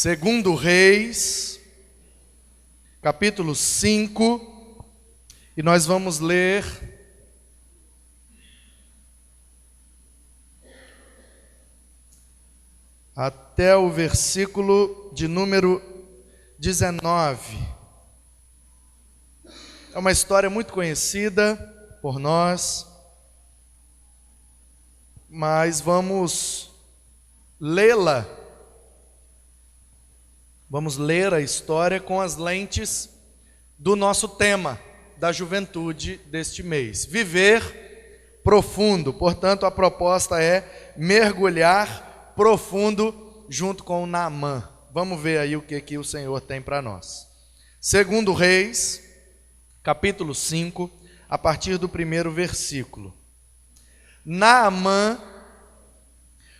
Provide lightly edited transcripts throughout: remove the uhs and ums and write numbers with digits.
Segundo Reis, capítulo 5, e nós vamos ler até o versículo de número 19. É uma história muito conhecida por nós, mas vamos lê-la. Vamos ler a história com as lentes do nosso tema da juventude deste mês. Viver profundo. Portanto, a proposta é mergulhar profundo junto com o Naamã. Vamos ver aí o que o Senhor tem para nós. Segundo Reis, capítulo 5, a partir do primeiro versículo. Naamã,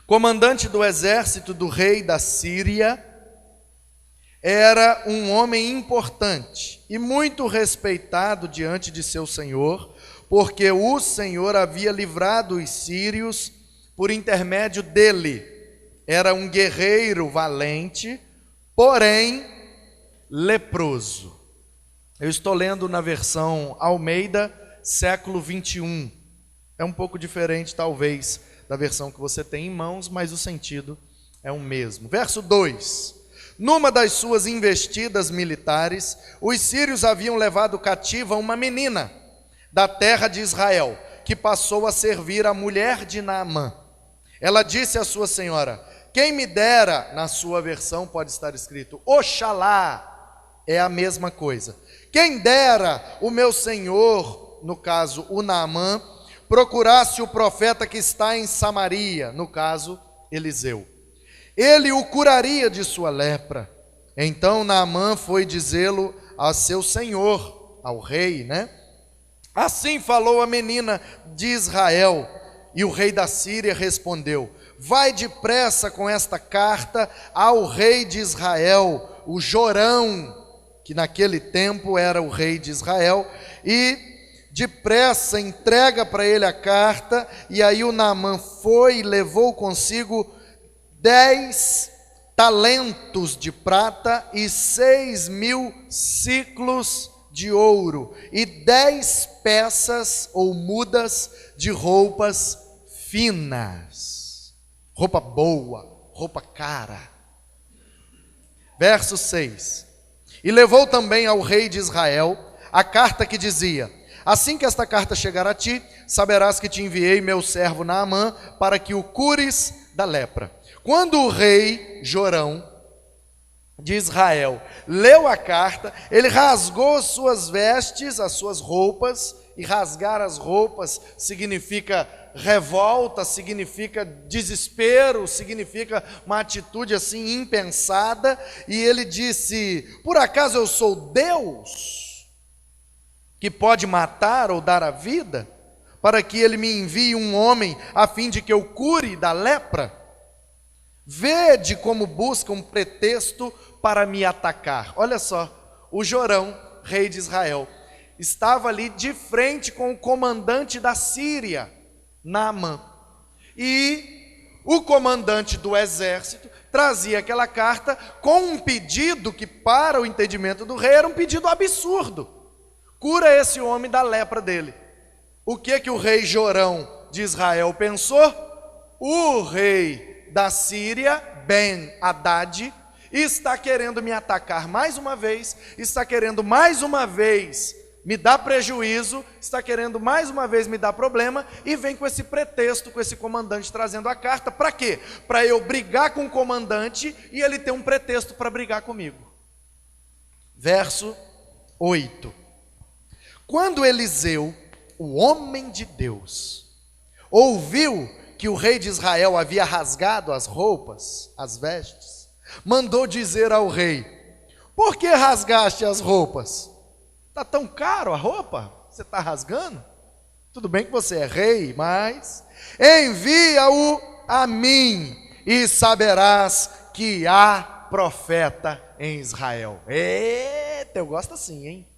comandante do exército do rei da Síria, era um homem importante e muito respeitado diante de seu senhor, porque o Senhor havia livrado os sírios por intermédio dele. Era um guerreiro valente, porém leproso. Eu estou lendo na versão Almeida, século 21. É um pouco diferente, talvez, da versão que você tem em mãos, mas o sentido é o mesmo. Verso 2. Numa das suas investidas militares, os sírios haviam levado cativa uma menina da terra de Israel, que passou a servir a mulher de Naamã. Ela disse à sua senhora: quem me dera, na sua versão pode estar escrito Oxalá, é a mesma coisa. Quem dera o meu senhor, no caso o Naamã, procurasse o profeta que está em Samaria, no caso Eliseu. Ele o curaria de sua lepra. Então Naamã foi dizê-lo a seu senhor, ao rei, né? Assim falou a menina de Israel. E o rei da Síria respondeu: vai depressa com esta carta ao rei de Israel, o Jorão, que naquele tempo era o rei de Israel, e depressa entrega para ele a carta. E aí o Naamã foi e levou consigo 10 talentos de prata e 6.000 ciclos de ouro e 10 peças ou mudas de roupas finas. Roupa boa, roupa cara. Verso 6. E levou também ao rei de Israel a carta que dizia: assim que esta carta chegar a ti, saberás que te enviei meu servo Naamã para que o cures da lepra. Quando o rei Jorão de Israel leu a carta, ele rasgou suas vestes, as suas roupas, e rasgar as roupas significa revolta, significa desespero, significa uma atitude assim impensada, e ele disse: por acaso eu sou Deus, que pode matar ou dar a vida, para que ele me envie um homem a fim de que eu cure da lepra? Vede como busca um pretexto para me atacar. Olha só, o Jorão, rei de Israel, estava ali de frente com o comandante da Síria, Naamã. E o comandante do exército trazia aquela carta com um pedido que, para o entendimento do rei, era um pedido absurdo. Cura esse homem da lepra dele. O que o rei Jorão de Israel pensou? O rei da Síria, Ben-Hadad, está querendo me atacar mais uma vez, está querendo mais uma vez me dar prejuízo, está querendo mais uma vez me dar problema, e vem com esse pretexto, com esse comandante trazendo a carta. Para quê? Para eu brigar com o comandante e ele ter um pretexto para brigar comigo. Verso 8. Quando Eliseu, o homem de Deus, ouviu que o rei de Israel havia rasgado as roupas, as vestes, mandou dizer ao rei: por que rasgaste as roupas? Está tão caro a roupa? Você está rasgando? Tudo bem que você é rei, mas envia-o a mim e saberás que há profeta em Israel. Eita, eu gosto assim, hein?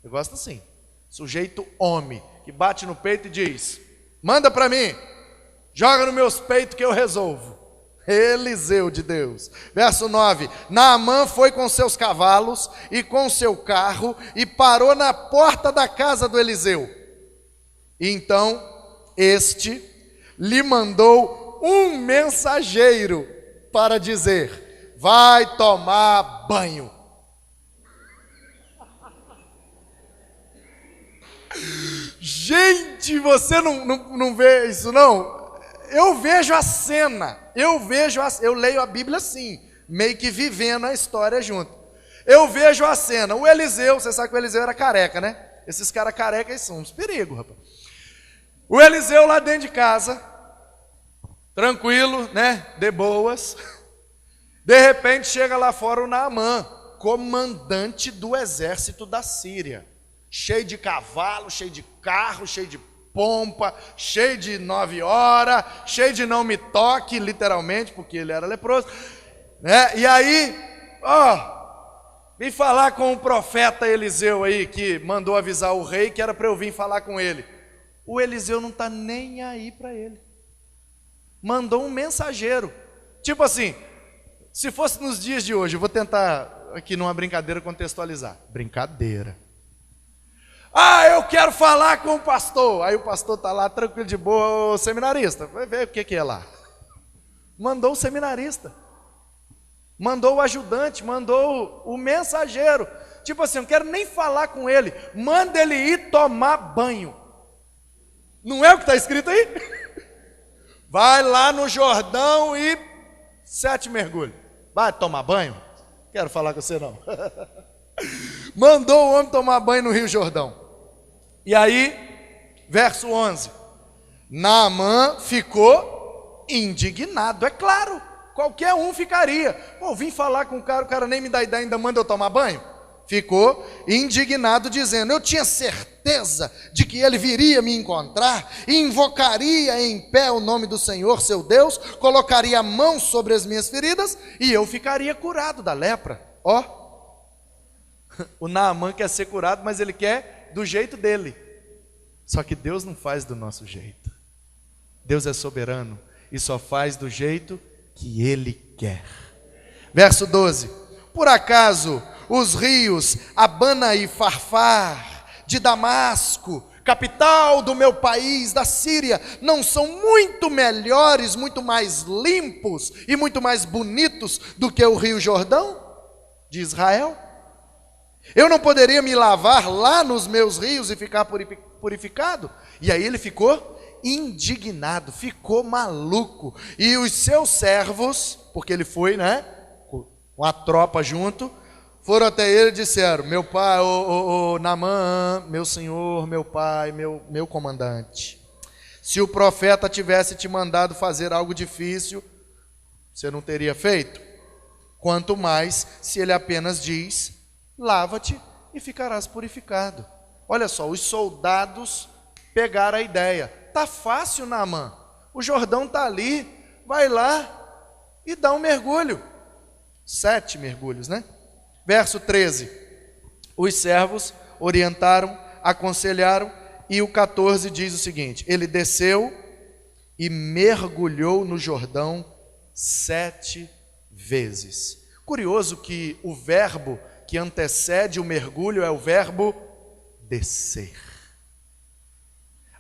Eu gosto assim. Sujeito homem, que bate no peito e diz: manda para mim. Joga nos meus peitos que eu resolvo. Eliseu de Deus. Verso 9: Naamã foi com seus cavalos e com seu carro e parou na porta da casa do Eliseu. E então este lhe mandou um mensageiro para dizer: vai tomar banho. Gente, você não vê isso não? Eu vejo a cena, eu leio a Bíblia assim, meio que vivendo a história junto. Eu vejo a cena, o Eliseu, você sabe que o Eliseu era careca, né? Esses caras carecas eles são uns perigos, rapaz. O Eliseu lá dentro de casa, tranquilo, né? De boas. De repente chega lá fora o Naamã, comandante do exército da Síria. Cheio de cavalo, cheio de carro, cheio de pompa, cheio de 9 horas, cheio de não me toque, literalmente, porque ele era leproso. Né? E aí, vim falar com o profeta Eliseu aí, que mandou avisar o rei que era para eu vir falar com ele. O Eliseu não está nem aí para ele. Mandou um mensageiro. Tipo assim, se fosse nos dias de hoje, eu vou tentar aqui numa brincadeira contextualizar. Brincadeira. Eu quero falar com o pastor. Aí o pastor está lá tranquilo de boa, o seminarista. Vai ver o que é lá. Mandou o seminarista. Mandou o ajudante, mandou o mensageiro. Tipo assim, eu não quero nem falar com ele. Manda ele ir tomar banho. Não é o que está escrito aí? Vai lá no Jordão e 7 mergulhos. Vai tomar banho? Quero falar com você não. Mandou o homem tomar banho no Rio Jordão. E aí, verso 11. Naamã ficou indignado, é claro. Qualquer um ficaria. Pô, vim falar com o cara nem me dá ideia, ainda manda eu tomar banho? Ficou indignado dizendo: eu tinha certeza de que ele viria me encontrar e invocaria em pé o nome do Senhor, seu Deus, colocaria a mão sobre as minhas feridas e eu ficaria curado da lepra. O Naamã quer ser curado, mas ele quer do jeito dele. Só que Deus não faz do nosso jeito. Deus é soberano e só faz do jeito que Ele quer. Verso 12. Por acaso os rios Abana e Farfar de Damasco, capital do meu país, da Síria, não são muito melhores, muito mais limpos e muito mais bonitos do que o rio Jordão de Israel? Eu não poderia me lavar lá nos meus rios e ficar purificado? E aí ele ficou indignado, ficou maluco. E os seus servos, porque ele foi, né, com a tropa junto, foram até ele e disseram: meu pai, Naamã, meu senhor, meu pai, meu comandante, se o profeta tivesse te mandado fazer algo difícil, você não teria feito? Quanto mais se ele apenas diz: lava-te e ficarás purificado. Olha só, os soldados pegaram a ideia. Tá fácil, Naamã. O Jordão tá ali. Vai lá e dá um mergulho. 7 mergulhos, né? Verso 13. Os servos orientaram, aconselharam, e o 14 diz o seguinte: ele desceu e mergulhou no Jordão 7 vezes. Curioso que o verbo que antecede o mergulho é o verbo descer.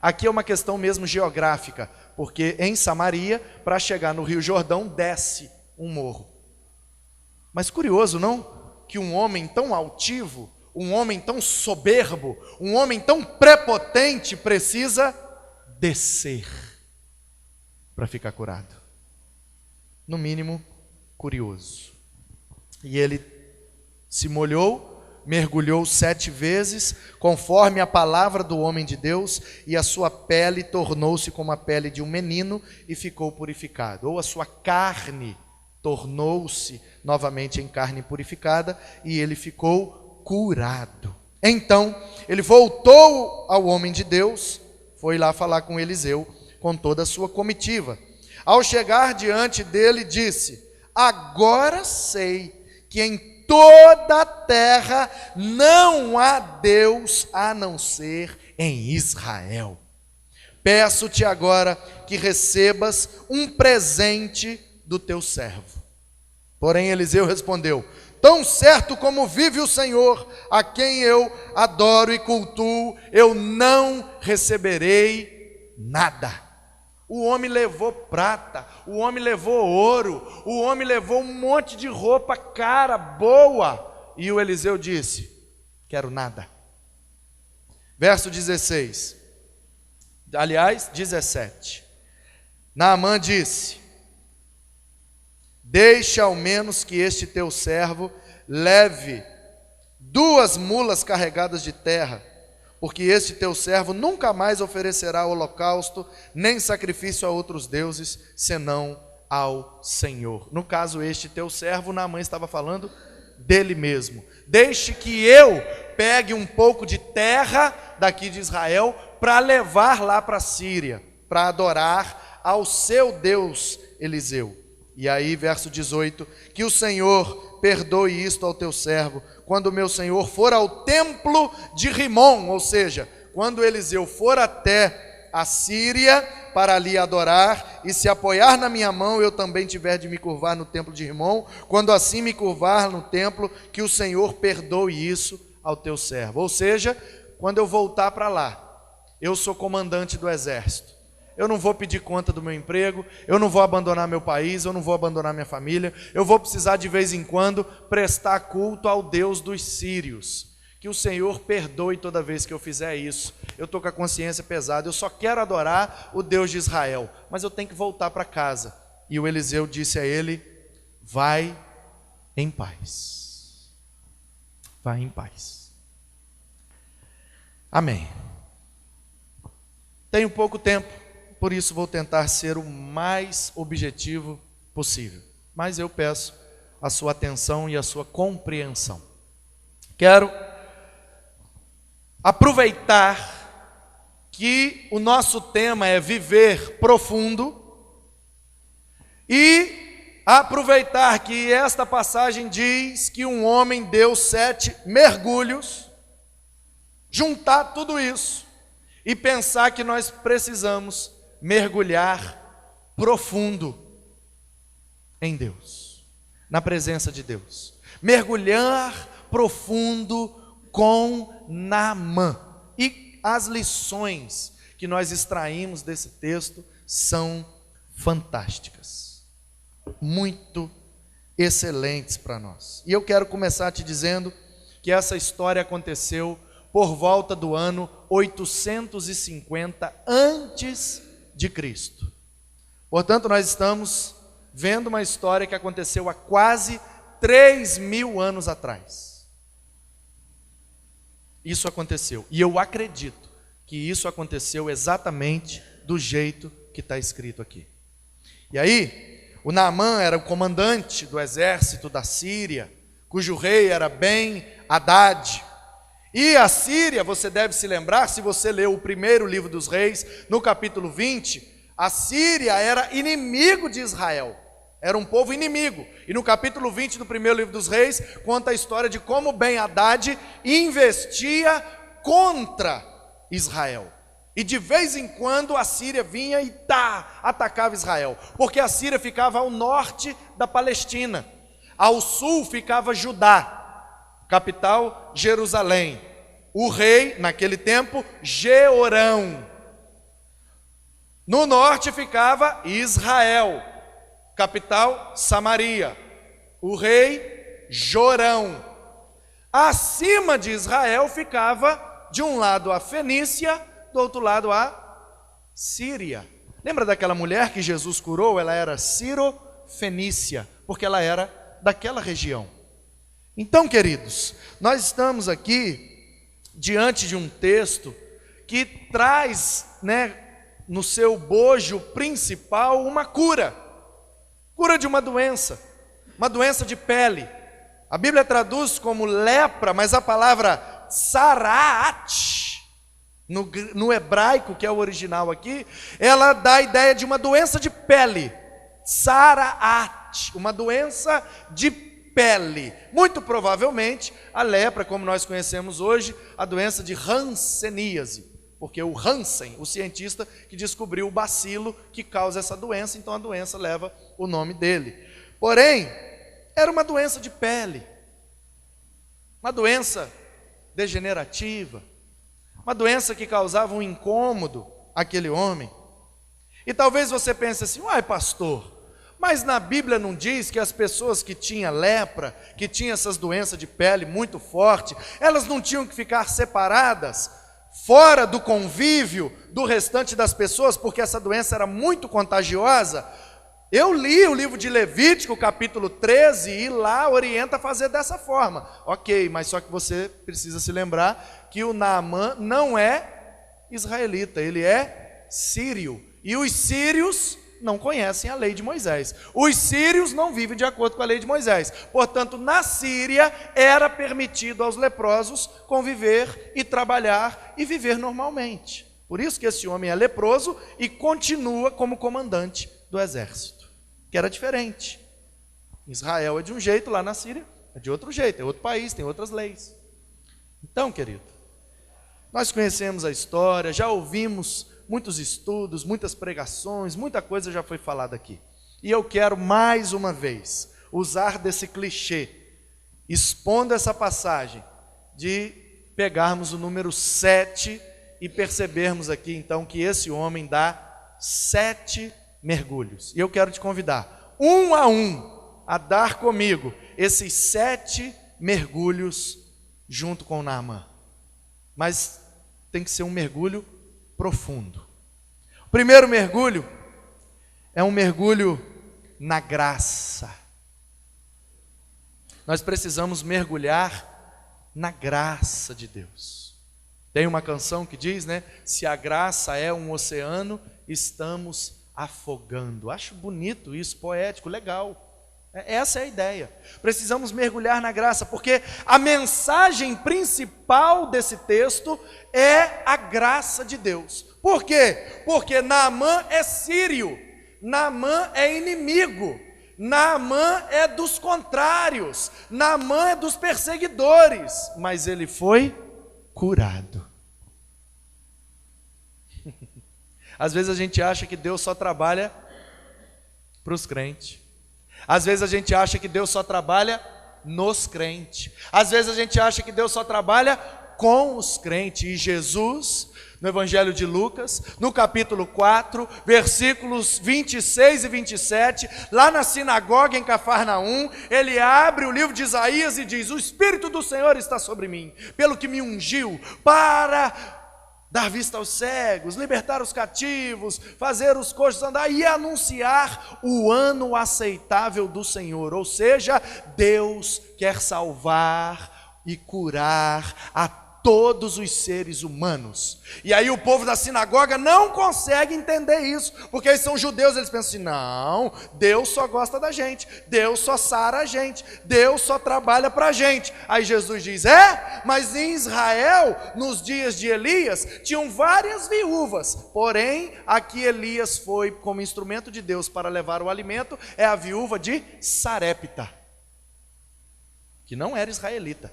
Aqui é uma questão mesmo geográfica, porque em Samaria, para chegar no Rio Jordão, desce um morro. Mas curioso, não? Que um homem tão altivo, um homem tão soberbo, um homem tão prepotente precisa descer para ficar curado. No mínimo, curioso. E ele se molhou, mergulhou 7 vezes, conforme a palavra do homem de Deus, e a sua pele tornou-se como a pele de um menino e ficou purificado. Ou a sua carne tornou-se novamente em carne purificada e ele ficou curado. Então, ele voltou ao homem de Deus, foi lá falar com Eliseu, com toda a sua comitiva. Ao chegar diante dele, disse: agora sei que em toda a terra não há Deus a não ser em Israel. Peço-te agora que recebas um presente do teu servo. Porém Eliseu respondeu: tão certo como vive o Senhor, a quem eu adoro e cultuo, eu não receberei nada. O homem levou prata, o homem levou ouro, o homem levou um monte de roupa cara, boa. E o Eliseu disse: quero nada. Verso 16, aliás, 17. Naamã disse: deixa ao menos que este teu servo leve 2 mulas carregadas de terra, porque este teu servo nunca mais oferecerá holocausto, nem sacrifício a outros deuses, senão ao Senhor. No caso, este teu servo, Naamã estava falando dele mesmo. Deixe que eu pegue um pouco de terra daqui de Israel, para levar lá para a Síria, para adorar ao seu Deus Eliseu. E aí, verso 18, que o Senhor perdoe isto ao teu servo, quando o meu senhor for ao templo de Rimom, ou seja, quando Eliseu for até a Síria para ali adorar, e se apoiar na minha mão, eu também tiver de me curvar no templo de Rimom, quando assim me curvar no templo, que o Senhor perdoe isso ao teu servo. Ou seja, quando eu voltar para lá, eu sou comandante do exército. Eu não vou pedir conta do meu emprego, eu não vou abandonar meu país, eu não vou abandonar minha família, eu vou precisar de vez em quando prestar culto ao Deus dos sírios. Que o Senhor perdoe toda vez que eu fizer isso. Eu estou com a consciência pesada, eu só quero adorar o Deus de Israel, mas eu tenho que voltar para casa. E o Eliseu disse a ele: vai em paz. Vai em paz. Amém. Tenho pouco tempo, por isso vou tentar ser o mais objetivo possível. Mas eu peço a sua atenção e a sua compreensão. Quero aproveitar que o nosso tema é viver profundo e aproveitar que esta passagem diz que um homem deu 7 mergulhos, juntar tudo isso e pensar que nós precisamos mergulhar profundo em Deus, na presença de Deus. Mergulhar profundo com Naamã. E as lições que nós extraímos desse texto são fantásticas, muito excelentes para nós. E eu quero começar te dizendo que essa história aconteceu por volta do ano 850 antes de Cristo. Portanto, nós estamos vendo uma história que aconteceu há quase 3.000 anos atrás. Isso aconteceu, e eu acredito que isso aconteceu exatamente do jeito que está escrito aqui. E aí, o Naamã era o comandante do exército da Síria, cujo rei era Ben-Hadad. E a Síria, você deve se lembrar, se você leu o primeiro livro dos reis, no capítulo 20, a Síria era inimigo de Israel, era um povo inimigo. E no capítulo 20 do primeiro livro dos reis, conta a história de como Ben-Hadad investia contra Israel. E de vez em quando a Síria vinha e atacava Israel, porque a Síria ficava ao norte da Palestina, ao sul ficava Judá, capital Jerusalém. O rei, naquele tempo, Jeorão. No norte ficava Israel, capital Samaria. O rei Jorão. Acima de Israel ficava, de um lado a Fenícia, do outro lado a Síria. Lembra daquela mulher que Jesus curou? Ela era Ciro-fenícia, porque ela era daquela região. Então, queridos, nós estamos aqui diante de um texto que traz, no seu bojo principal, uma cura de uma doença de pele. A Bíblia traduz como lepra, mas a palavra saraat, no hebraico, que é o original aqui, ela dá a ideia de uma doença de pele. Saraat, uma doença de pele. Muito provavelmente a lepra, como nós conhecemos hoje, a doença de hanseníase, porque o Hansen, o cientista que descobriu o bacilo que causa essa doença, então a doença leva o nome dele. Porém, era uma doença de pele, uma doença degenerativa, uma doença que causava um incômodo àquele homem. E talvez você pense assim: uai, pastor, mas na Bíblia não diz que as pessoas que tinham lepra, que tinham essas doenças de pele muito forte, elas não tinham que ficar separadas, fora do convívio do restante das pessoas, porque essa doença era muito contagiosa? Eu li o livro de Levítico, capítulo 13, e lá orienta a fazer dessa forma. Ok, mas só que você precisa se lembrar que o Naamã não é israelita, ele é sírio. E os sírios não conhecem a lei de Moisés. Os sírios não vivem de acordo com a lei de Moisés. Portanto, na Síria era permitido aos leprosos conviver e trabalhar e viver normalmente. Por isso que esse homem é leproso e continua como comandante do exército, que era diferente. Israel é de um jeito, lá na Síria é de outro jeito, é outro país, tem outras leis. Então, querido, nós conhecemos a história, já ouvimos muitos estudos, muitas pregações, muita coisa já foi falada aqui. E eu quero mais uma vez usar desse clichê, expondo essa passagem, de pegarmos o número 7 e percebermos aqui então que esse homem dá 7 mergulhos. E eu quero te convidar, um a dar comigo esses 7 mergulhos junto com o Naamã. Mas tem que ser um mergulho profundo. O primeiro mergulho é um mergulho na graça. Nós precisamos mergulhar na graça de Deus. Tem uma canção que diz, né? Se a graça é um oceano, estamos afogando. Acho bonito isso, poético, legal. Essa é a ideia. Precisamos mergulhar na graça, porque a mensagem principal desse texto é a graça de Deus. Por quê? Porque Naamã é sírio, Naamã é inimigo, Naamã é dos contrários, Naamã é dos perseguidores, mas ele foi curado. Às vezes a gente acha que Deus só trabalha para os crentes. Às vezes a gente acha que Deus só trabalha nos crentes. Às vezes a gente acha que Deus só trabalha com os crentes. E Jesus, no Evangelho de Lucas, no capítulo 4, versículos 26 e 27, lá na sinagoga em Cafarnaum, ele abre o livro de Isaías e diz: o Espírito do Senhor está sobre mim, pelo que me ungiu para dar vista aos cegos, libertar os cativos, fazer os coxos andar e anunciar o ano aceitável do Senhor. Ou seja, Deus quer salvar e curar a todos os seres humanos. E aí o povo da sinagoga não consegue entender isso, porque eles são judeus, eles pensam assim: não, Deus só gosta da gente, Deus só sara a gente, Deus só trabalha para a gente. Aí Jesus diz: mas em Israel, nos dias de Elias, tinham várias viúvas, porém a que Elias foi como instrumento de Deus para levar o alimento é a viúva de Sarepta, que não era israelita.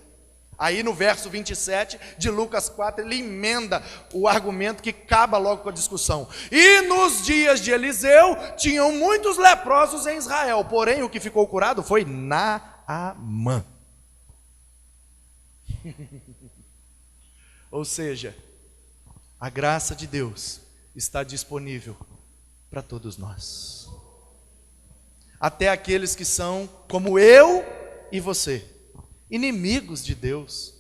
Aí no verso 27 de Lucas 4, ele emenda o argumento que acaba logo com a discussão. E nos dias de Eliseu, tinham muitos leprosos em Israel, porém o que ficou curado foi Naamã. Ou seja, a graça de Deus está disponível para todos nós. Até aqueles que são como eu e você, inimigos de Deus.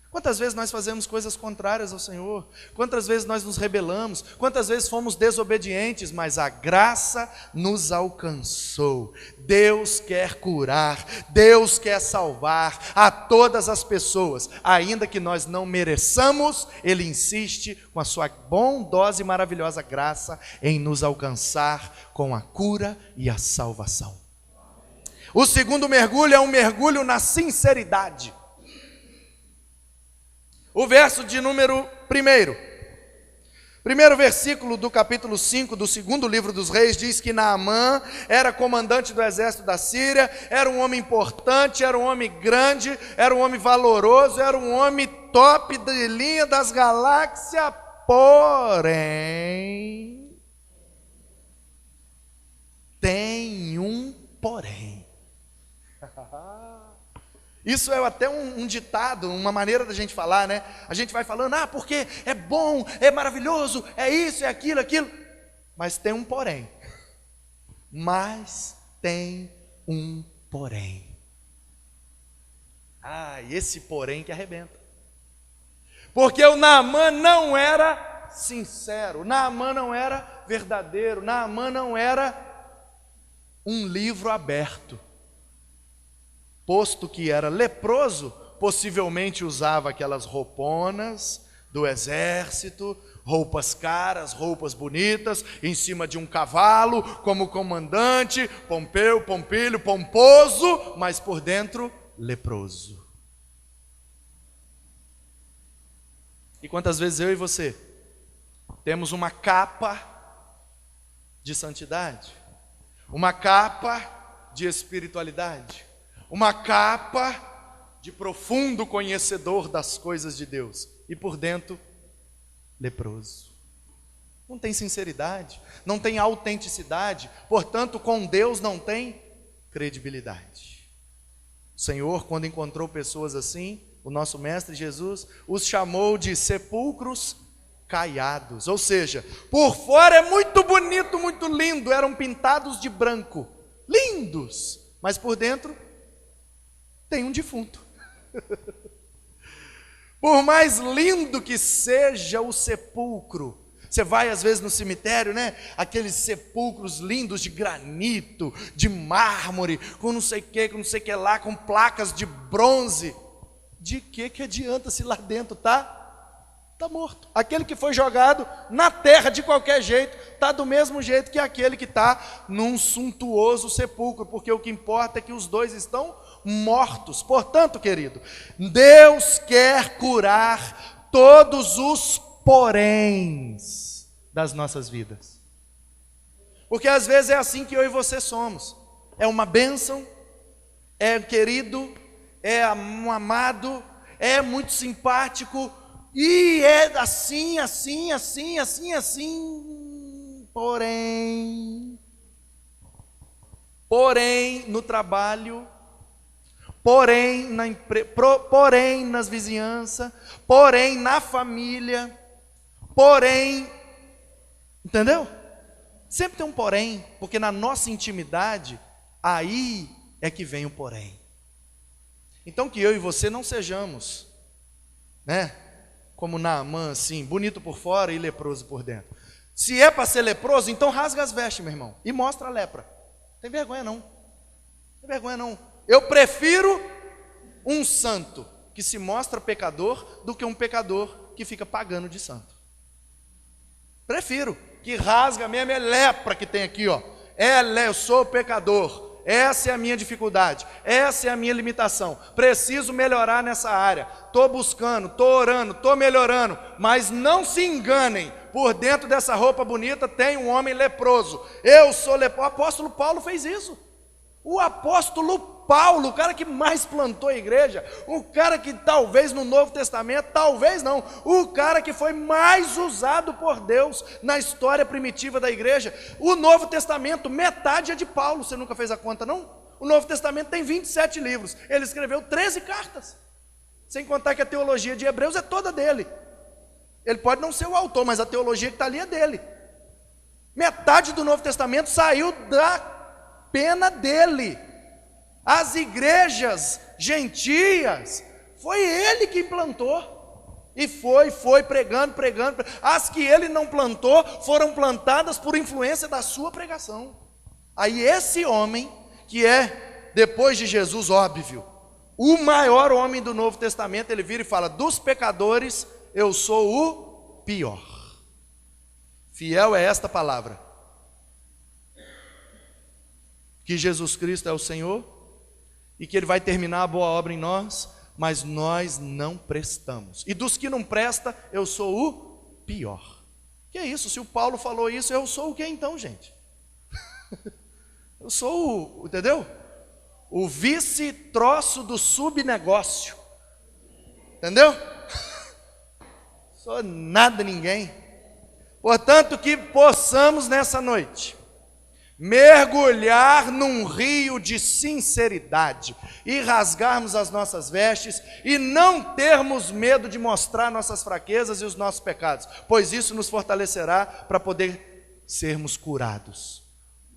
Quantas vezes nós fazemos coisas contrárias ao Senhor? Quantas vezes nós nos rebelamos? Quantas vezes fomos desobedientes? Mas a graça nos alcançou. Deus quer curar, Deus quer salvar a todas as pessoas, ainda que nós não mereçamos. Ele insiste com a sua bondosa e maravilhosa graça em nos alcançar com a cura e a salvação. O segundo mergulho é um mergulho na sinceridade. O verso de número 1, primeiro versículo do capítulo 5 do segundo livro dos reis, diz que Naamã era comandante do exército da Síria, era um homem importante, era um homem grande, era um homem valoroso, era um homem top de linha das galáxias, porém, tem um porém. Isso é até um ditado, uma maneira da gente falar, né? A gente vai falando, porque é bom, é maravilhoso, é isso, é aquilo, aquilo. Mas tem um porém. Mas tem um porém. E esse porém que arrebenta. Porque o Naamã não era sincero, Naamã não era verdadeiro, Naamã não era um livro aberto. Posto que era leproso, possivelmente usava aquelas rouponas do exército, roupas caras, roupas bonitas, em cima de um cavalo, como comandante, Pompeu, Pompílio, pomposo, mas por dentro, leproso. E quantas vezes eu e você temos uma capa de santidade, uma capa de espiritualidade, uma capa de profundo conhecedor das coisas de Deus, e por dentro, leproso. Não tem sinceridade, não tem autenticidade, portanto, com Deus não tem credibilidade. O Senhor, quando encontrou pessoas assim, o nosso mestre Jesus os chamou de sepulcros caiados, ou seja, por fora é muito bonito, muito lindo, eram pintados de branco, lindos, mas por dentro tem um defunto. Por mais lindo que seja o sepulcro, você vai às vezes no cemitério, né? Aqueles sepulcros lindos de granito, de mármore, com não sei o que, com não sei o que lá, com placas de bronze. De que adianta se lá dentro tá morto? Aquele que foi jogado na terra de qualquer jeito, está do mesmo jeito que aquele que está num suntuoso sepulcro, porque o que importa é que os dois estão mortos. Portanto, querido, Deus quer curar todos os poréns das nossas vidas. Porque às vezes é assim que eu e você somos. É uma bênção, é querido, é um amado, é muito simpático, e é assim, assim, assim, assim, assim, porém no trabalho, porém porém nas vizinhanças, porém na família, porém, entendeu? Sempre tem um porém, porque na nossa intimidade, aí é que vem o porém. Então que eu e você não sejamos, né, como Naamã, assim, bonito por fora e leproso por dentro. Se é para ser leproso, então rasga as vestes, meu irmão, e mostra a lepra. Não tem vergonha não, não tem vergonha não. Eu prefiro um santo que se mostra pecador do que um pecador que fica pagando de santo. Prefiro que rasga mesmo, é lepra que tem aqui, ó. Eu sou pecador. Essa é a minha dificuldade, essa é a minha limitação, preciso melhorar nessa área, estou buscando, estou orando, estou melhorando, mas não se enganem, por dentro dessa roupa bonita tem um homem leproso, eu sou leproso. O apóstolo Paulo fez isso, o apóstolo Paulo, o cara que mais plantou a igreja, o cara que talvez no Novo Testamento, talvez não, o cara que foi mais usado por Deus na história primitiva da igreja. O Novo Testamento, metade é de Paulo. Você nunca fez a conta não? O Novo Testamento tem 27 livros, ele escreveu 13 cartas, sem contar que a teologia de Hebreus é toda dele. Ele pode não ser o autor, mas a teologia que está ali é dele. Metade do Novo Testamento saiu da pena dele. As igrejas gentias, foi ele que implantou, e foi pregando. As que ele não plantou, foram plantadas por influência da sua pregação. Aí esse homem, que é, depois de Jesus, óbvio, o maior homem do Novo Testamento, ele vira e fala, dos pecadores, eu sou o pior. Fiel é esta palavra, que Jesus Cristo é o Senhor, e que Ele vai terminar a boa obra em nós, mas nós não prestamos. E dos que não presta, eu sou o pior. Que é isso? Se o Paulo falou isso, eu sou o que então, gente? Eu sou entendeu? O vice-troço do subnegócio. Entendeu? Sou nada, ninguém. Portanto, que possamos nessa noite mergulhar num rio de sinceridade e rasgarmos as nossas vestes e não termos medo de mostrar nossas fraquezas e os nossos pecados, pois isso nos fortalecerá para poder sermos curados.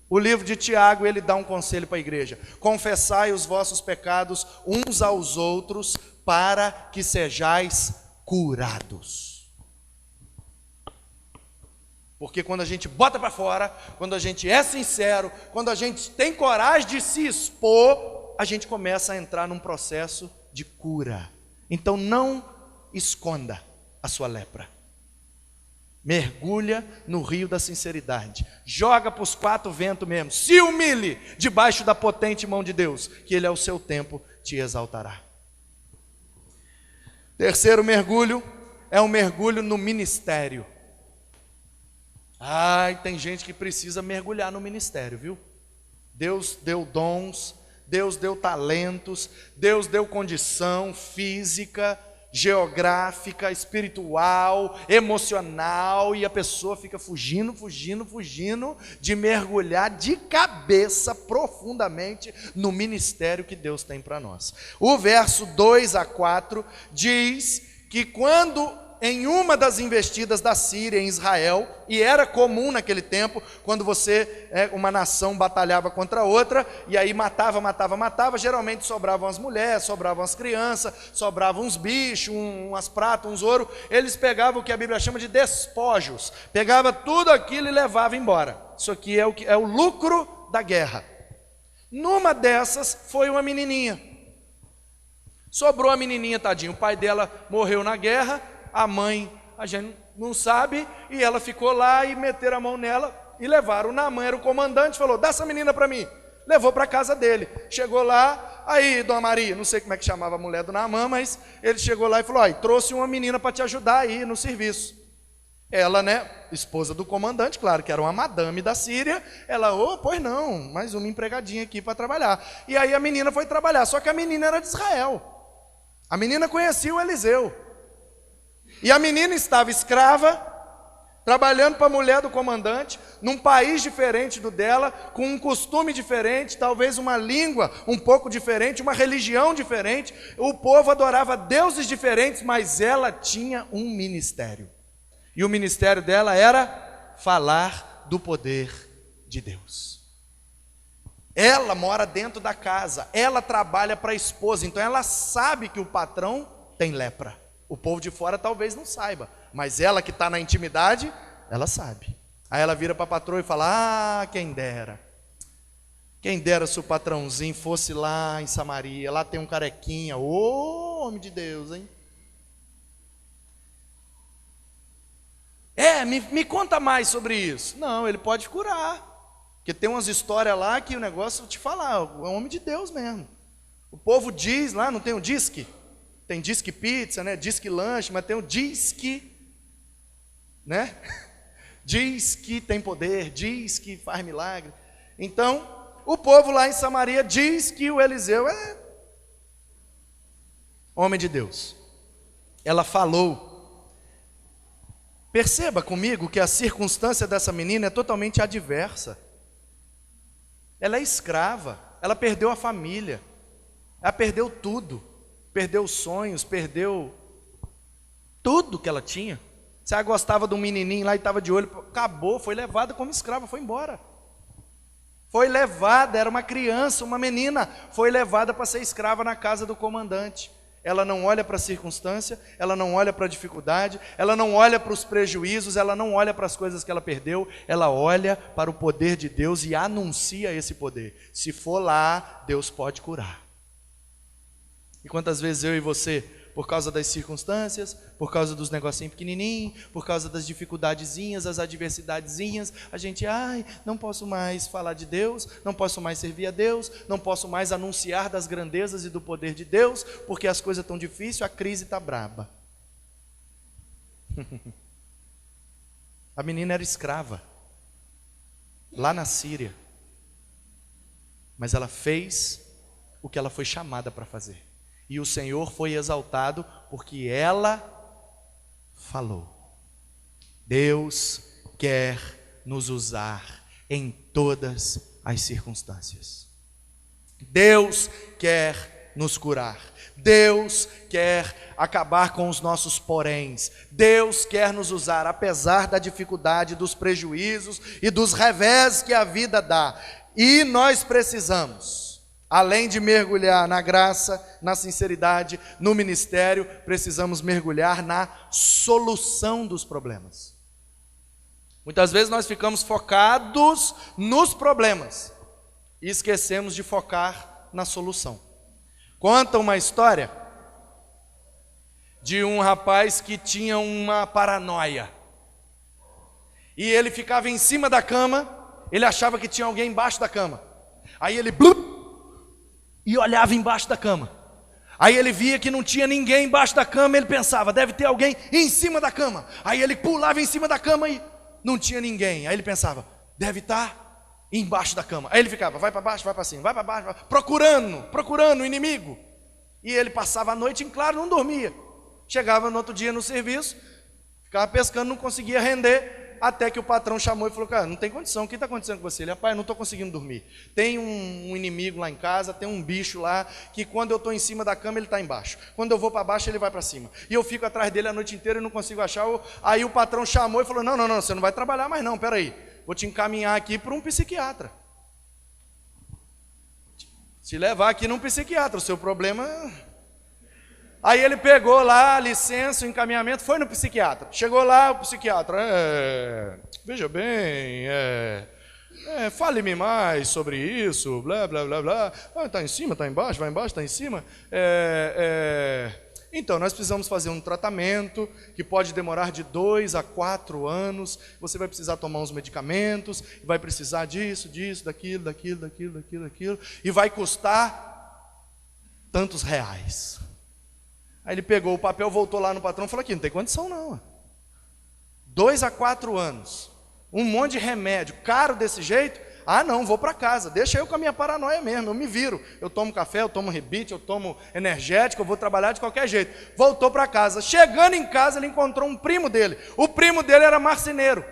O livro de Tiago, ele dá um conselho para a igreja: confessai os vossos pecados uns aos outros para que sejais curados. Porque quando a gente bota para fora, quando a gente é sincero, quando a gente tem coragem de se expor, a gente começa a entrar num processo de cura. Então não esconda a sua lepra. Mergulha no rio da sinceridade. Joga para os quatro ventos mesmo. Se humilhe debaixo da potente mão de Deus, que Ele ao seu tempo te exaltará. Terceiro mergulho é um mergulho no ministério. Ai, tem gente que precisa mergulhar no ministério, viu? Deus deu dons, Deus deu talentos, Deus deu condição física, geográfica, espiritual, emocional, e a pessoa fica fugindo de mergulhar de cabeça profundamente no ministério que Deus tem para nós. O verso 2 a 4 diz que quando em uma das investidas da Síria em Israel, e era comum naquele tempo, quando uma nação batalhava contra outra, e aí matava, geralmente sobravam as mulheres, sobravam as crianças, sobravam uns bichos, umas pratas, uns ouro, eles pegavam o que a Bíblia chama de despojos, pegava tudo aquilo e levava embora. Isso aqui é o lucro da guerra. Numa dessas foi uma menininha, sobrou a menininha, tadinho, o pai dela morreu na guerra, a mãe, a gente não sabe, e ela ficou lá e meteram a mão nela e levaram. O Naamã era o comandante, falou: dá essa menina para mim. Levou para a casa dele. Chegou lá, aí Dona Maria, não sei como é que chamava a mulher do Naamã, mas ele chegou lá e falou: trouxe uma menina para te ajudar aí no serviço. Ela, esposa do comandante, claro que era uma madame da Síria, ela, pois não, mais uma empregadinha aqui para trabalhar. E aí a menina foi trabalhar, só que a menina era de Israel. A menina conhecia o Eliseu. E a menina estava escrava, trabalhando para a mulher do comandante, num país diferente do dela, com um costume diferente, talvez uma língua um pouco diferente, uma religião diferente. O povo adorava deuses diferentes, mas ela tinha um ministério. E o ministério dela era falar do poder de Deus. Ela mora dentro da casa, ela trabalha para a esposa, então ela sabe que o patrão tem lepra. O povo de fora talvez não saiba, mas ela que está na intimidade, ela sabe. Aí ela vira para a patroa e fala: quem dera se o patrãozinho fosse lá em Samaria, lá tem um carequinha, homem de Deus, hein? Me conta mais sobre isso. Não, ele pode curar, porque tem umas histórias lá que o negócio, vou te falar, é um homem de Deus mesmo. O povo diz lá, não tem um disque? Tem disque pizza, disque lanche, mas tem o disque, diz que tem poder, diz que faz milagre. Então, o povo lá em Samaria diz que o Eliseu é homem de Deus. Ela falou. Perceba comigo que a circunstância dessa menina é totalmente adversa. Ela é escrava, ela perdeu a família, ela perdeu tudo. Perdeu os sonhos, perdeu tudo que ela tinha. Se ela gostava de um menininho lá e estava de olho, acabou, foi levada como escrava, foi embora. Foi levada, era uma criança, uma menina, foi levada para ser escrava na casa do comandante. Ela não olha para a circunstância, ela não olha para a dificuldade, ela não olha para os prejuízos, ela não olha para as coisas que ela perdeu, ela olha para o poder de Deus e anuncia esse poder. Se for lá, Deus pode curar. E quantas vezes eu e você, por causa das circunstâncias, por causa dos negocinhos pequenininhos, por causa das dificuldadezinhas, as adversidadezinhas, a gente, não posso mais falar de Deus, não posso mais servir a Deus, não posso mais anunciar das grandezas e do poder de Deus, porque as coisas estão difíceis, a crise está braba. A menina era escrava, lá na Síria, mas ela fez o que ela foi chamada para fazer. E o Senhor foi exaltado porque ela falou. Deus quer nos usar em todas as circunstâncias. Deus quer nos curar. Deus quer acabar com os nossos poréns. Deus quer nos usar, apesar da dificuldade, dos prejuízos e dos revés que a vida dá. E nós precisamos, além de mergulhar na graça, na sinceridade, no ministério, precisamos mergulhar na solução dos problemas. Muitas vezes nós ficamos focados nos problemas e esquecemos de focar na solução. Conta uma história de um rapaz que tinha uma paranoia. E ele ficava em cima da cama, ele achava que tinha alguém embaixo da cama. Aí ele e olhava embaixo da cama. Aí ele via que não tinha ninguém embaixo da cama, ele pensava, deve ter alguém em cima da cama. Aí ele pulava em cima da cama e não tinha ninguém. Aí ele pensava, deve estar embaixo da cama. Aí ele ficava, vai para baixo, vai para cima, vai para baixo, procurando o inimigo. E ele passava a noite em claro, não dormia. Chegava no outro dia no serviço, ficava pescando, não conseguia render, até que o patrão chamou e falou, cara, não tem condição, o que está acontecendo com você? Ele, rapaz, não estou conseguindo dormir. Tem um inimigo lá em casa, tem um bicho lá, que quando eu estou em cima da cama, ele está embaixo. Quando eu vou para baixo, ele vai para cima. E eu fico atrás dele a noite inteira e não consigo achar. Aí o patrão chamou e falou, não, você não vai trabalhar mais não, peraí. Vou te encaminhar aqui para um psiquiatra. Te levar aqui num psiquiatra, o seu problema... Aí ele pegou lá a licença, o encaminhamento, foi no psiquiatra. Chegou lá, o psiquiatra, veja bem, fale-me mais sobre isso, blá, blá, blá, blá. Está em cima, está embaixo, vai embaixo, está em cima. Então, nós precisamos fazer um tratamento que pode demorar de 2 a 4 anos. Você vai precisar tomar uns medicamentos, vai precisar disso, daquilo. E vai custar tantos reais. Aí ele pegou o papel, voltou lá no patrão e falou aqui, não tem condição não. 2 a 4 anos, um monte de remédio, caro desse jeito. Ah não, vou para casa, deixa eu com a minha paranoia mesmo, eu me viro. Eu tomo café, eu tomo rebite, eu tomo energético, eu vou trabalhar de qualquer jeito. Voltou para casa, chegando em casa ele encontrou um primo dele. O primo dele era marceneiro.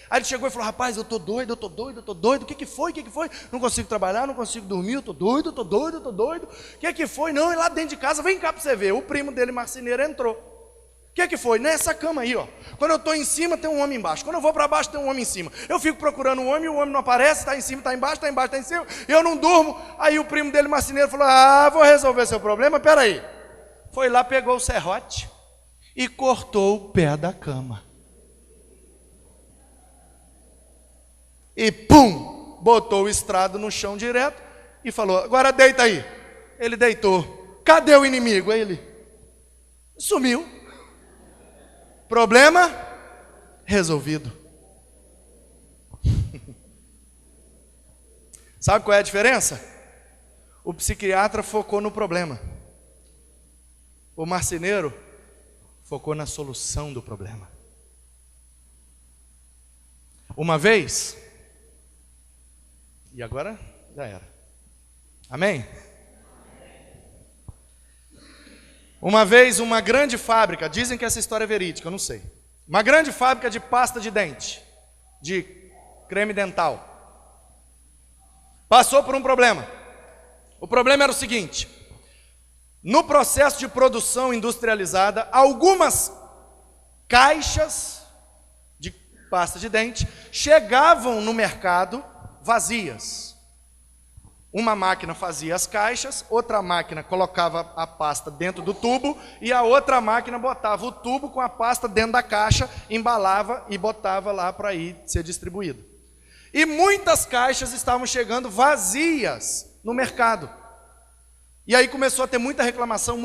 Aí ele chegou e falou, rapaz, eu tô doido, o que foi? Não consigo trabalhar, não consigo dormir, eu tô doido. O que foi? Não, e lá dentro de casa, vem cá para você ver. O primo dele, marceneiro, entrou. O que foi? Nessa cama aí, ó. Quando eu estou em cima, tem um homem embaixo. Quando eu vou para baixo, tem um homem em cima. Eu fico procurando um homem, o homem não aparece, está em cima, está embaixo, está em cima. Eu não durmo. Aí o primo dele, marceneiro, falou, vou resolver seu problema, peraí. Foi lá, pegou o serrote e cortou o pé da cama. E pum, botou o estrado no chão direto e falou, agora deita aí. Ele deitou. Cadê o inimigo? Aí ele sumiu. Problema resolvido. Sabe qual é a diferença? O psiquiatra focou no problema. O marceneiro focou na solução do problema. Uma vez... E agora já era. Amém? Uma vez uma grande fábrica, dizem que essa história é verídica, eu não sei. Uma grande fábrica de pasta de dente, de creme dental, passou por um problema. O problema era o seguinte: no processo de produção industrializada, algumas caixas de pasta de dente chegavam no mercado vazias. Uma máquina fazia as caixas, outra máquina colocava a pasta dentro do tubo e a outra máquina botava o tubo com a pasta dentro da caixa, embalava e botava lá para ir ser distribuído. E muitas caixas estavam chegando vazias no mercado. E aí começou a ter muita reclamação.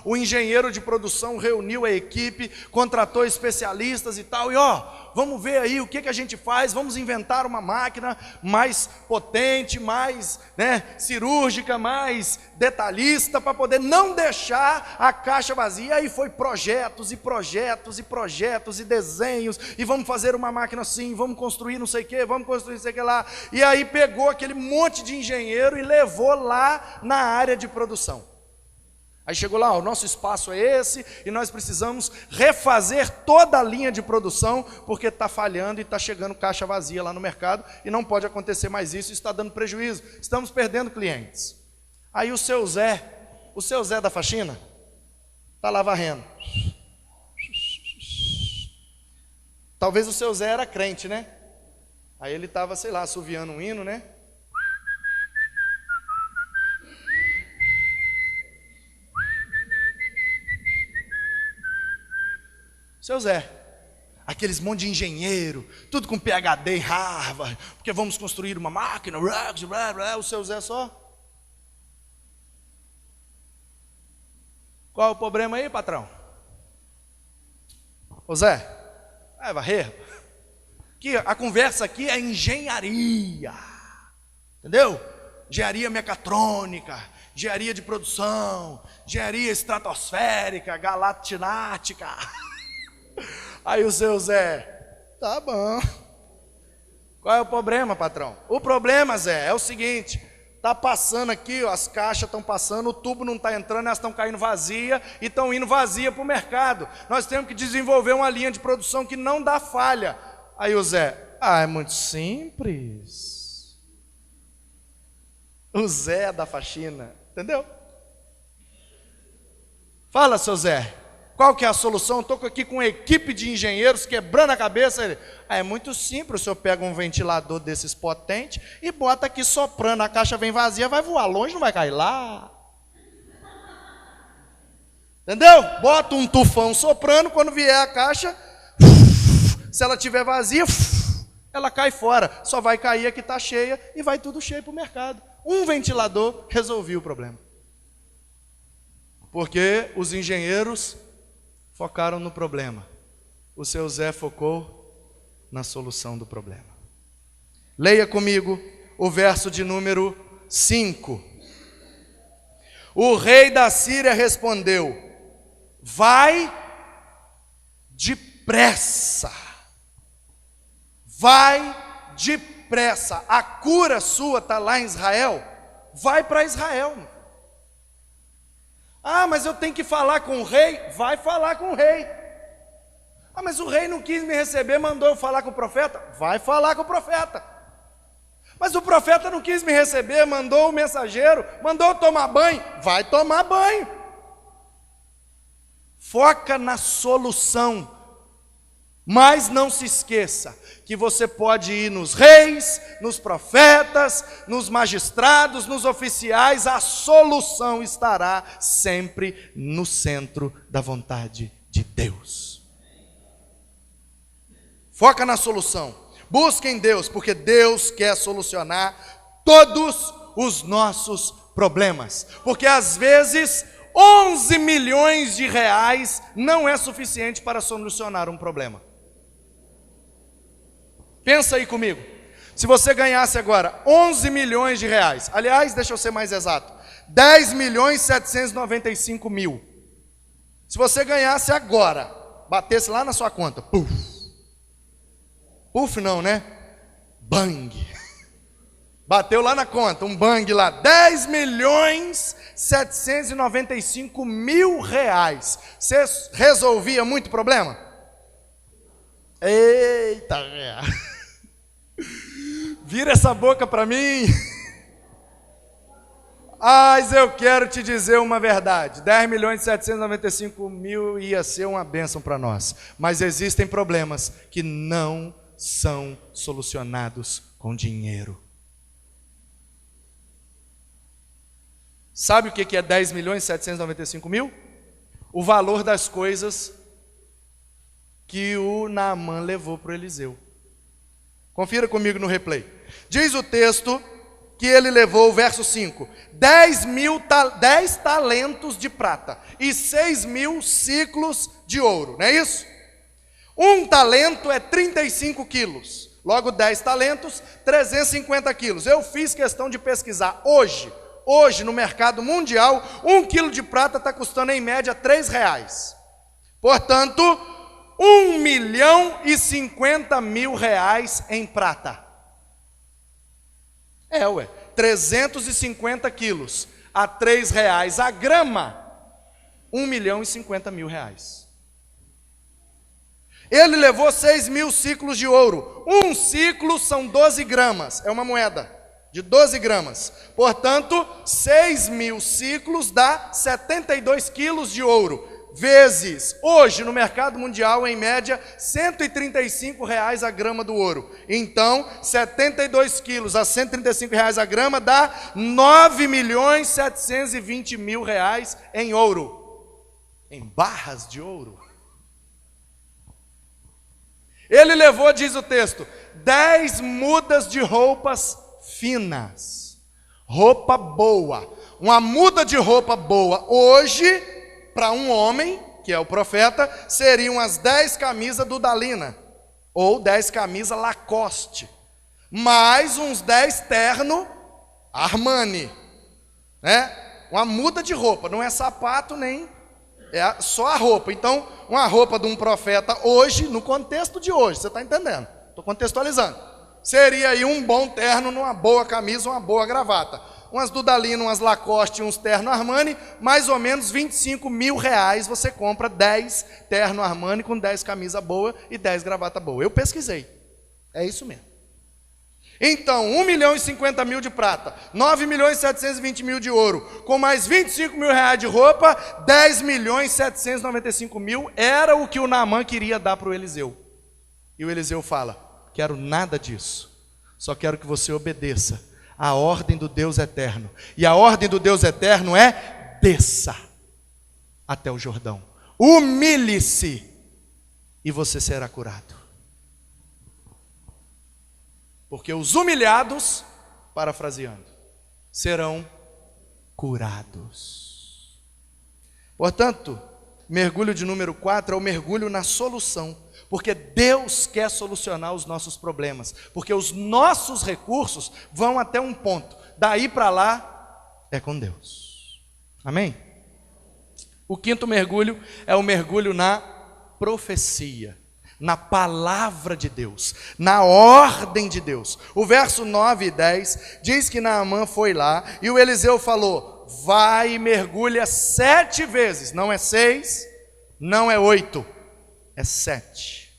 O engenheiro de produção reuniu a equipe, contratou especialistas e tal. E vamos ver aí o que a gente faz, vamos inventar uma máquina mais potente, mais cirúrgica, mais detalhista, para poder não deixar a caixa vazia. E aí foi projetos e desenhos, e vamos fazer uma máquina assim, vamos construir não sei o que lá. E aí pegou aquele monte de engenheiro e levou lá na área de produção. Aí chegou lá, o nosso espaço é esse, e nós precisamos refazer toda a linha de produção, porque está falhando e está chegando caixa vazia lá no mercado, e não pode acontecer mais isso está dando prejuízo, estamos perdendo clientes. Aí o seu Zé da faxina, está lá varrendo. Talvez o seu Zé era crente, né? Aí ele estava, sei lá, assoviando um hino, né? Seu Zé, aqueles monte de engenheiro, tudo com PhD em Harvard, porque vamos construir uma máquina, o seu Zé só. Qual é o problema aí, patrão? Ô Zé, vai varrer. A conversa aqui é engenharia, entendeu? Engenharia mecatrônica, engenharia de produção, engenharia estratosférica, galactinática. Aí o seu Zé, tá bom. Qual é o problema, patrão? O problema, Zé, é o seguinte, tá passando aqui, ó, as caixas estão passando, o tubo não está entrando, elas estão caindo vazia e estão indo vazia para o mercado. Nós temos que desenvolver uma linha de produção que não dá falha. Aí o Zé, é muito simples. O Zé da faxina, entendeu? Fala, seu Zé. Qual que é a solução? Estou aqui com uma equipe de engenheiros quebrando a cabeça. Ele, é muito simples, o senhor pega um ventilador desses potentes e bota aqui soprando, a caixa vem vazia, vai voar longe, não vai cair lá. Entendeu? Bota um tufão soprando, quando vier a caixa, se ela estiver vazia, ela cai fora. Só vai cair a que está cheia e vai tudo cheio para o mercado. Um ventilador resolveu o problema. Porque os engenheiros focaram no problema. O seu Zé focou na solução do problema. Leia comigo o verso de número 5. O rei da Síria respondeu: vai depressa. Vai depressa. A cura sua está lá em Israel. Vai para Israel. Mas eu tenho que falar com o rei? Vai falar com o rei. Mas o rei não quis me receber, mandou eu falar com o profeta? Vai falar com o profeta. Mas o profeta não quis me receber, mandou o mensageiro, mandou eu tomar banho? Vai tomar banho. Foca na solução. Mas não se esqueça que você pode ir nos reis, nos profetas, nos magistrados, nos oficiais, a solução estará sempre no centro da vontade de Deus. Foca na solução, busque em Deus, porque Deus quer solucionar todos os nossos problemas, porque às vezes 11 milhões de reais não é suficiente para solucionar um problema. Pensa aí comigo, se você ganhasse agora 11 milhões de reais, aliás, deixa eu ser mais exato, 10 milhões 795 mil, se você ganhasse agora, batesse lá na sua conta, puf, puf não, né? Bang, bateu lá na conta, um bang lá, 10 milhões 795 mil reais, você resolvia muito problema? Eita, vira essa boca para mim. Mas eu quero te dizer uma verdade, 10 milhões e 795 mil ia ser uma bênção para nós, mas existem problemas que não são solucionados com dinheiro. Sabe o que é 10 milhões e 795 mil? O valor das coisas que o Naamã levou para o Eliseu. Confira comigo no replay. Diz o texto que ele levou, verso 5, 10 talentos de prata e 6 mil ciclos de ouro, não é isso? Um talento é 35 quilos, logo 10 talentos, 350 quilos. Eu fiz questão de pesquisar. Hoje no mercado mundial, 1 quilo de prata está custando em média R$3. Portanto, 1.050.000 reais em prata. 350 quilos a R$3 a grama. R$1.050.000. Ele levou 6.000 ciclos de ouro. Um ciclo são 12 gramas, é uma moeda de 12 gramas. Portanto, 6.000 ciclos dá 72 quilos de ouro. Vezes, hoje no mercado mundial, em média, R$135 a grama do ouro. Então, 72 quilos a R$135 a grama dá R$9.720.000 em ouro. Em barras de ouro. Ele levou, diz o texto, 10 mudas de roupas finas. Roupa boa. Uma muda de roupa boa hoje, para um homem, que é o profeta, seriam as 10 camisas do Dalina, ou 10 camisas Lacoste, mais uns 10 terno Armani, né? Uma muda de roupa, não é sapato nem, é só a roupa. Então, uma roupa de um profeta hoje, no contexto de hoje, você está entendendo? Estou contextualizando. Seria aí um bom terno, uma boa camisa, uma boa gravata. Umas Dudalina, umas Lacoste, uns terno Armani, mais ou menos R$25.000 você compra 10 terno Armani com 10 camisa boa e 10 gravata boa. Eu pesquisei. É isso mesmo. Então, R$1.050.000 de prata, R$9.720.000 de ouro, com mais R$25.000 de roupa, R$10.795.000 era o que o Naamã queria dar para o Eliseu. E o Eliseu fala: quero nada disso, só quero que você obedeça a ordem do Deus eterno. E a ordem do Deus eterno é: desça até o Jordão, humilhe-se e você será curado. Porque os humilhados, parafraseando, serão curados. Portanto, mergulho de número 4 é o mergulho na solução. Porque Deus quer solucionar os nossos problemas. Porque os nossos recursos vão até um ponto. Daí para lá é com Deus. Amém? O quinto mergulho é o mergulho na profecia. Na palavra de Deus, na ordem de Deus. O verso 9 e 10 diz que Naamã foi lá e o Eliseu falou: vai e mergulha 7 vezes. Não é 6, não é 8, é 7.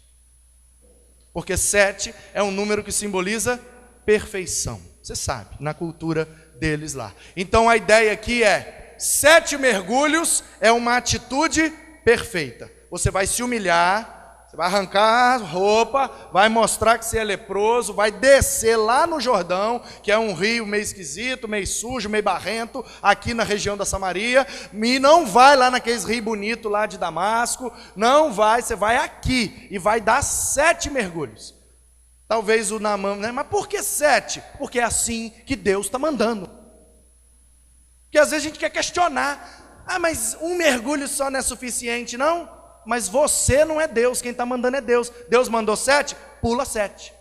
Porque 7 é um número que simboliza perfeição. Você sabe, na cultura deles lá. Então a ideia aqui é: 7 mergulhos é uma atitude perfeita. Você vai se humilhar, você vai arrancar a roupa, vai mostrar que você é leproso, vai descer lá no Jordão, que é um rio meio esquisito, meio sujo, meio barrento, aqui na região da Samaria, e não vai lá naqueles rios bonitos lá de Damasco, não vai, você vai aqui e vai dar 7 mergulhos. Talvez o Naamã, né? Mas por que 7? Porque é assim que Deus está mandando. Porque às vezes a gente quer questionar: ah, mas um mergulho só não é suficiente, não? Mas você não é Deus, quem está mandando é Deus. Deus mandou 7, pula 7.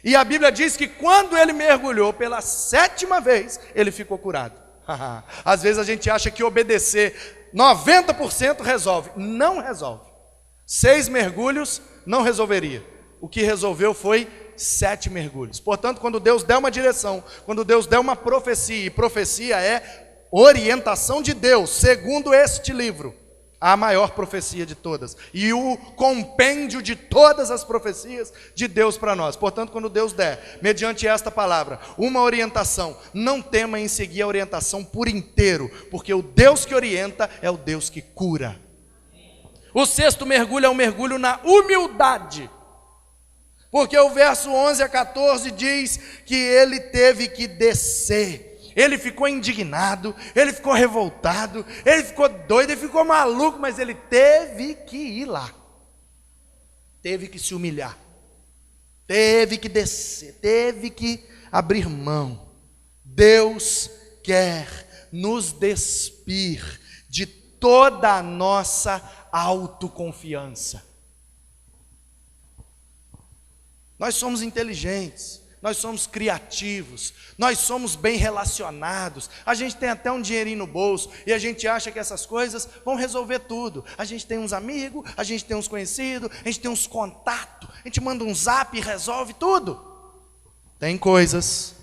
E a Bíblia diz que quando ele mergulhou pela 7ª vez, ele ficou curado. Às vezes a gente acha que obedecer 90% resolve. Não resolve. 6 mergulhos não resolveria. O que resolveu foi 7 mergulhos. Portanto, quando Deus der uma direção, quando Deus der uma profecia, e profecia é orientação de Deus, segundo este livro, a maior profecia de todas, e o compêndio de todas as profecias de Deus para nós. Portanto, quando Deus der, mediante esta palavra, uma orientação, não tema em seguir a orientação por inteiro, porque o Deus que orienta é o Deus que cura. O 6º mergulho é um mergulho na humildade, porque o verso 11 a 14 diz que ele teve que descer. Ele ficou indignado, ele ficou revoltado, ele ficou doido, ele ficou maluco, mas ele teve que ir lá. Teve que se humilhar. Teve que descer, teve que abrir mão. Deus quer nos despir de toda a nossa autoconfiança. Nós somos inteligentes. Nós somos criativos, nós somos bem relacionados, a gente tem até um dinheirinho no bolso e a gente acha que essas coisas vão resolver tudo. A gente tem uns amigos, a gente tem uns conhecidos, a gente tem uns contatos, a gente manda um zap e resolve tudo. Tem coisas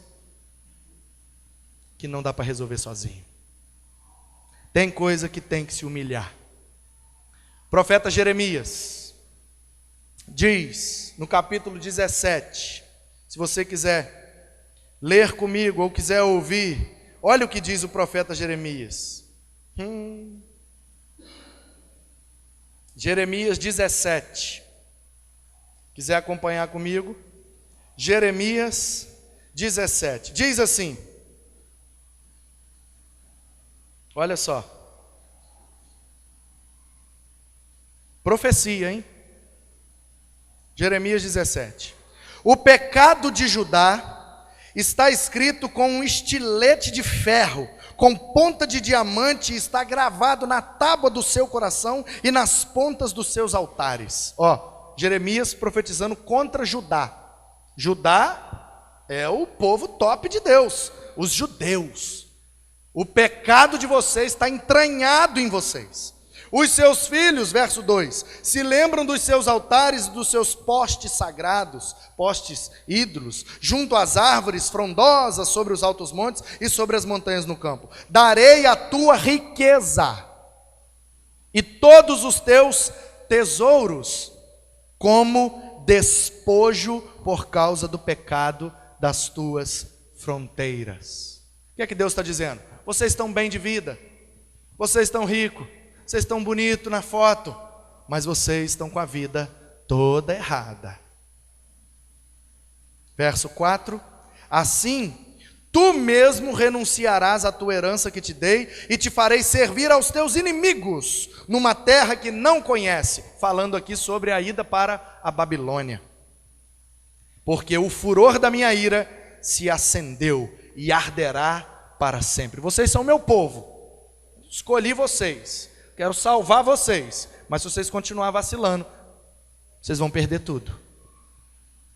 que não dá para resolver sozinho. Tem coisa que tem que se humilhar. O profeta Jeremias diz no capítulo 17, se você quiser ler comigo ou quiser ouvir, olha o que diz o profeta Jeremias. Jeremias 17. Quiser acompanhar comigo? Jeremias 17. Diz assim. Olha só. Profecia, hein? Jeremias 17. O pecado de Judá está escrito com um estilete de ferro, com ponta de diamante, e está gravado na tábua do seu coração e nas pontas dos seus altares. Ó, Jeremias profetizando contra Judá. Judá é o povo top de Deus, os judeus. O pecado de vocês está entranhado em vocês. Os seus filhos, verso 2, se lembram dos seus altares e dos seus postes sagrados, postes ídolos, junto às árvores frondosas sobre os altos montes e sobre as montanhas no campo. Darei a tua riqueza e todos os teus tesouros como despojo por causa do pecado das tuas fronteiras. O que é que Deus está dizendo? Vocês estão bem de vida, vocês estão ricos, vocês estão bonitos na foto, mas vocês estão com a vida toda errada. Verso 4: assim, tu mesmo renunciarás à tua herança que te dei, e te farei servir aos teus inimigos, numa terra que não conhece. Falando aqui sobre a ida para a Babilônia. Porque o furor da minha ira se acendeu e arderá para sempre. Vocês são meu povo, escolhi vocês, quero salvar vocês, mas se vocês continuarem vacilando, vocês vão perder tudo.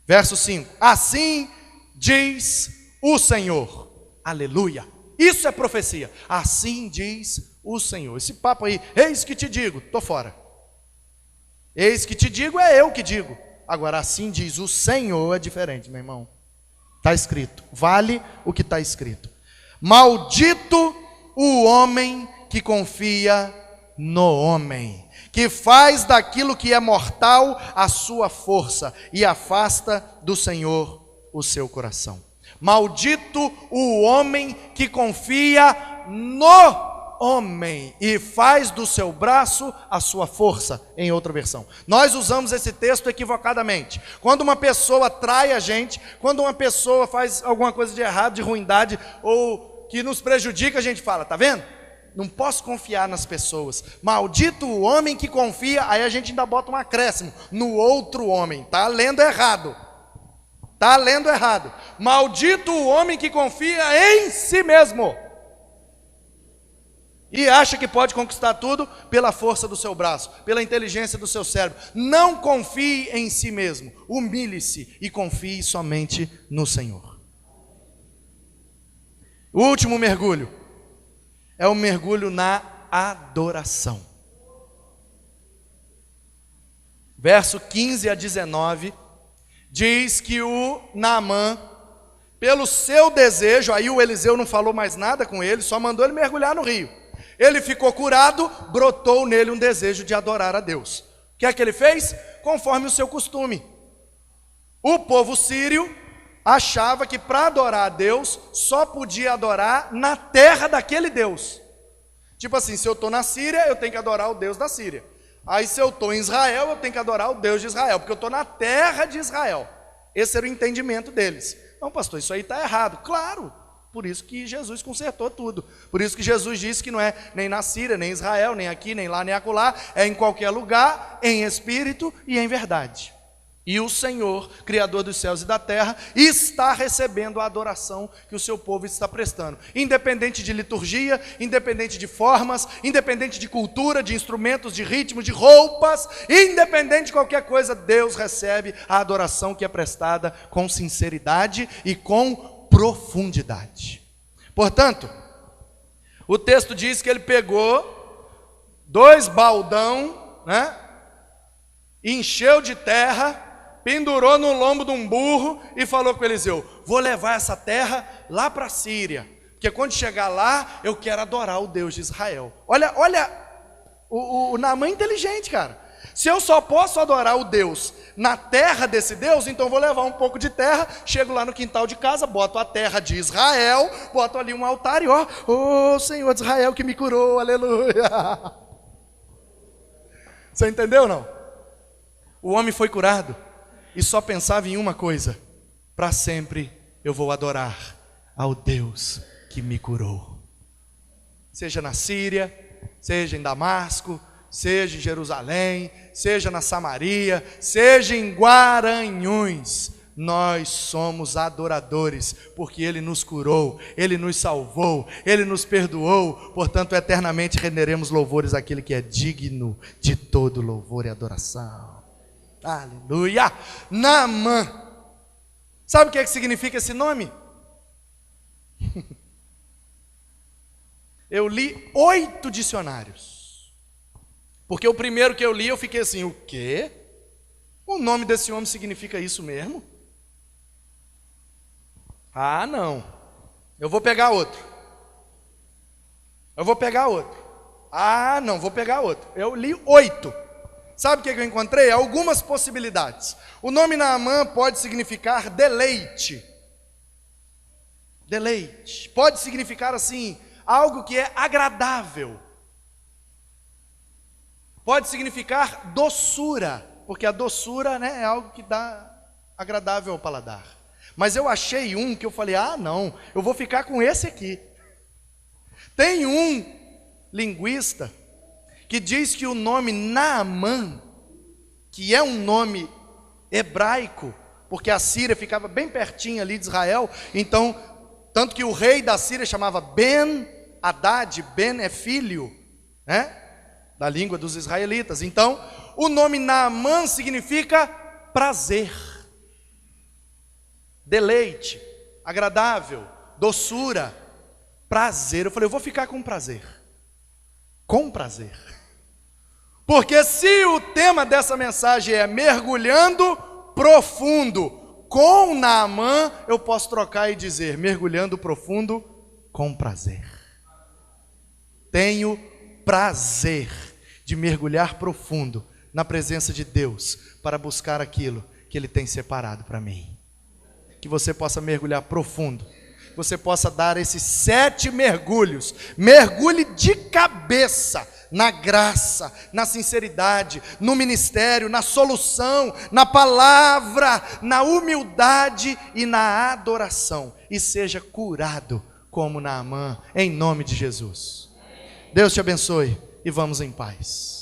Verso 5: assim diz o Senhor. Aleluia. Isso é profecia. Assim diz o Senhor. Esse papo aí, eis que te digo, estou fora. Eis que te digo é eu que digo. Agora, assim diz o Senhor, é diferente, meu irmão. Está escrito, vale o que está escrito. Maldito o homem que confia no homem, que faz daquilo que é mortal a sua força e afasta do Senhor o seu coração. Maldito o homem que confia no homem e faz do seu braço a sua força, em outra versão. Nós usamos esse texto equivocadamente. Quando uma pessoa trai a gente, quando uma pessoa faz alguma coisa de errado, de ruindade, ou que nos prejudica, a gente fala, tá vendo? Não posso confiar nas pessoas. Maldito o homem que confia, aí a gente ainda bota um acréscimo, no outro homem. Tá lendo errado. Tá lendo errado. Maldito o homem que confia em si mesmo e acha que pode conquistar tudo pela força do seu braço, pela inteligência do seu cérebro. Não confie em si mesmo, humilhe-se e confie somente no Senhor. O último mergulho é o mergulho na adoração. Verso 15 a 19 diz que o Naamã, pelo seu desejo, aí o Eliseu não falou mais nada com ele, só mandou ele mergulhar no rio. Ele ficou curado, brotou nele um desejo de adorar a Deus. O que é que ele fez? Conforme o seu costume. O povo sírio achava que para adorar a Deus, só podia adorar na terra daquele Deus. Tipo assim, se eu estou na Síria, eu tenho que adorar o Deus da Síria. Aí se eu estou em Israel, eu tenho que adorar o Deus de Israel, porque eu estou na terra de Israel. Esse era o entendimento deles. Não, pastor, isso aí está errado. Claro. Por isso que Jesus consertou tudo. Por isso que Jesus disse que não é nem na Síria, nem em Israel, nem aqui, nem lá, nem acolá. É em qualquer lugar, em espírito e em verdade. E o Senhor, Criador dos céus e da terra, está recebendo a adoração que o seu povo está prestando. Independente de liturgia, independente de formas, independente de cultura, de instrumentos, de ritmo, de roupas, independente de qualquer coisa, Deus recebe a adoração que é prestada com sinceridade e com profundidade. Portanto, o texto diz que ele pegou 2 baldão, né? Encheu de terra, pendurou no lombo de um burro e falou com Eliseu: vou levar essa terra lá para a Síria, Porque quando chegar lá, eu quero adorar o Deus de Israel. Olha, o Naamã é inteligente, cara. Se eu só posso adorar o Deus na terra desse Deus, então eu vou levar um pouco de terra, chego lá no quintal de casa, boto a terra de Israel, boto ali um altar e ó, Senhor de Israel que me curou, aleluia. Você entendeu, não? O homem foi curado e só pensava em uma coisa: para sempre eu vou adorar ao Deus que me curou. Seja na Síria, seja em Damasco, seja em Jerusalém, seja na Samaria, seja em Guaranhuns, nós somos adoradores, porque Ele nos curou, Ele nos salvou, Ele nos perdoou, portanto eternamente renderemos louvores àquele que é digno de todo louvor e adoração. Aleluia! Naamã. Sabe o que significa esse nome? Eu li 8 dicionários. Porque o primeiro que eu li, eu fiquei assim, o quê? O nome desse homem significa isso mesmo? Ah, não. Eu vou pegar outro. Ah, não, vou pegar outro. Eu li 8. Sabe o que eu encontrei? Algumas possibilidades. O nome Naamã pode significar deleite. Deleite. Pode significar assim, algo que é agradável. Pode significar doçura, porque a doçura, né, é algo que dá agradável ao paladar. Mas eu achei um que eu falei, ah não, eu vou ficar com esse aqui. Tem um linguista que diz que o nome Naamã, que é um nome hebraico, porque a Síria ficava bem pertinho ali de Israel, então, tanto que o rei da Síria chamava Ben-Hadad, Ben é filho, né? Da língua dos israelitas. Então, o nome Naamã significa prazer, deleite, agradável, doçura, prazer. Eu falei, eu vou ficar com prazer. Com prazer. Porque se o tema dessa mensagem é mergulhando profundo com Naamã, eu posso trocar e dizer mergulhando profundo com prazer. Tenho prazer de mergulhar profundo na presença de Deus para buscar aquilo que Ele tem separado para mim. Que você possa mergulhar profundo, que você possa dar esses 7 mergulhos, mergulhe de cabeça na graça, na sinceridade, no ministério, na solução, na palavra, na humildade e na adoração, e seja curado como Naamã, em nome de Jesus. Deus te abençoe e vamos em paz.